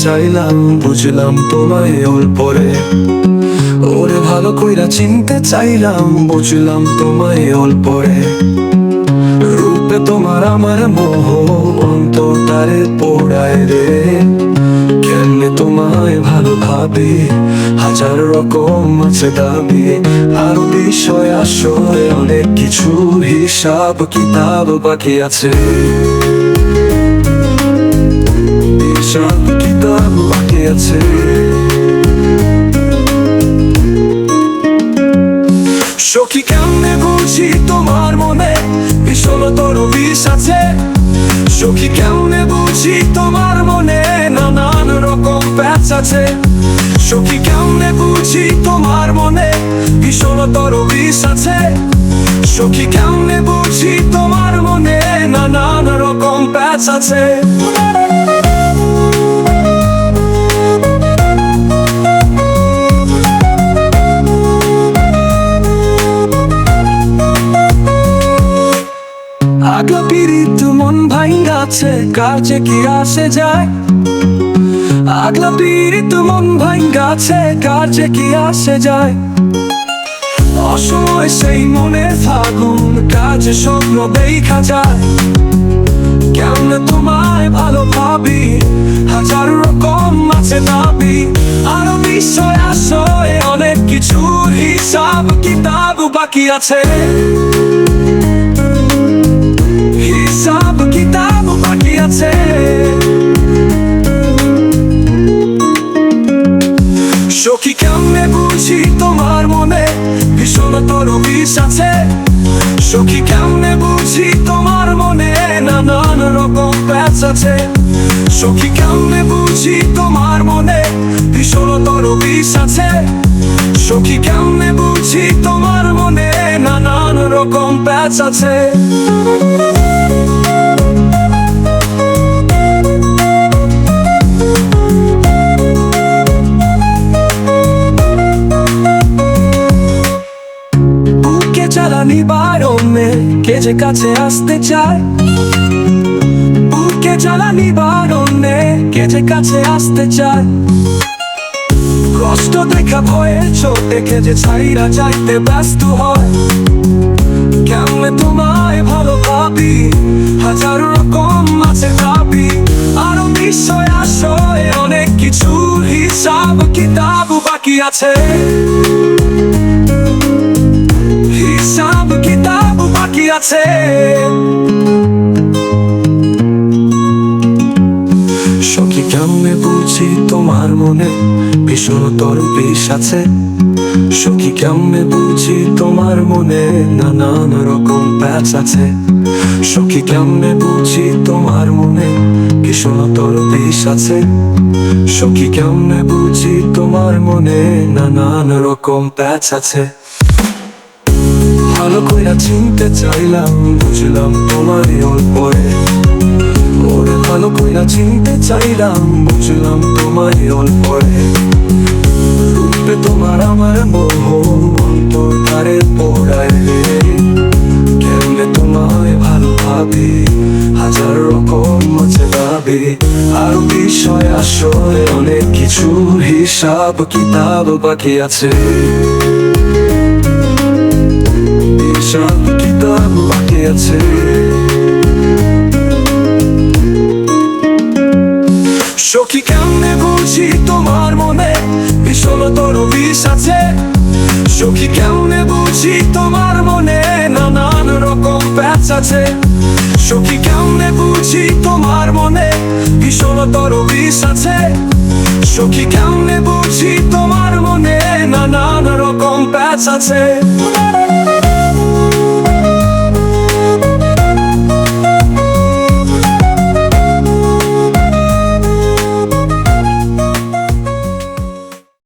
চাইলাম, বুঝলাম তোমায় অল্পরে। ওরে ভালো কইরা চিনতে চাইলাম, বুঝলাম তোমায় অল্পরে। রূপে তোমার আমার মোহ অন্তরটারে পোড়ায় রে। কেমনে তোমায় ভালো ভাবি, হাজার রকম আছে দাবি। আরো বিষয় আসলে অনেক কিছু, হিসাব কিতাব বাকি আছে। হিসাব কিতাব বাকি আছে। সখী কেমনে বুঝি তোমার মনে ভীষণতর বিষ আছে। সখী কেমনে বুঝি তোমার মনে নানান রকম প্যাচ আছে। সখী কেমনে বুঝি তোমার মনে ভীষণতর বিষ আছে। সখী কেমনে বুঝি তোমার মনে নানান রকম প্যাচ আছে। আগলা পিরিত মন ভাঙ্গাছে, কার যে কি আসে যায়। আগলা পিরিত মন ভাঙ্গাছে, কার যে কি আসে যায়। অসময় সেই মনে ফাগুন, কাজে স্বপ্ন দেখা যায়। কেমনে তোমায় ভালো ভাবি, হাজার রকম আছে দাবি। আরো বিষয় আসয় অনেক কিছু, হিসাব কিতাব বাকি আছে। হিসাব কিতাব বাকি আছে। সখী কেমনে বুঝি তোমার মনে ভীষণতর বিষ আছে। সখী কেমনে বুঝি তোমার মনে নানান রকম প্যাচ আছে। সখী কেমনে বুঝি তোমার মনে ভীষণতর বিষ আছে। সখী কেমনে বুঝি তোমার মনে নানান রকম প্যাচ আছে। জ্বালানি বারণে কে যে কাছে আসতে চায়। বুকে জ্বালানি বারণে কে যে কাছে আসতে চায়। কষ্ট দেখা ভয়ে চোখ দেখে যে ছাইরা যাইতে ব্যস্ত হয়। কেমনে তোমায় ভালো ভাবি, হাজার রকম আছে দাবি। আরো বিষয় আসয় অনেক কিছু, হিসাব কিতাব বাকি আছে। হিসাব কিতাব বাকি আছে। সখী কেমনে বুঝি তোমার মনে ভীষণতর বিষ আছে। সখী কেমনে বুঝি তোমার মনে নানান রকম প্যাচ আছে। সখী কেমনে বুঝি তোমার মনে ভীষণতর বিষ আছে। সখী কেমনে বুঝি তোমার মনে নানান রকম প্যাচ আছে। ভালো কইরা চিনতে চাইলাম, বুঝলাম তোমায় অল্পরে। ওরে ভালো কইরা চিনতে চাইলাম, বুঝলাম তোমায় অল্পরে। রূপে তোমার আমার মোহ অন্তরটারে পোড়ায় রে। কেমনে তোমায় ভালো ভাবি, হাজার রকম আছে দাবি। আর বিষয় আসয় অনেক কিছু, হিসাব কিতাব বাকি আছে। হিসাব কিতাব বাকি আছে। সখী কেমনে বুঝি তোমার মনে ভীষণতর বিষ আছে। সখী কেমনে বুঝি তোমার মনে নানান রকম প্যাচ আছে। সখী কেমনে বুঝি তোমার মনে ভীষণতর বিষ আছে। সখী কেমনে বুঝি তোমার মনে নানান রকম প্যাচ আছে।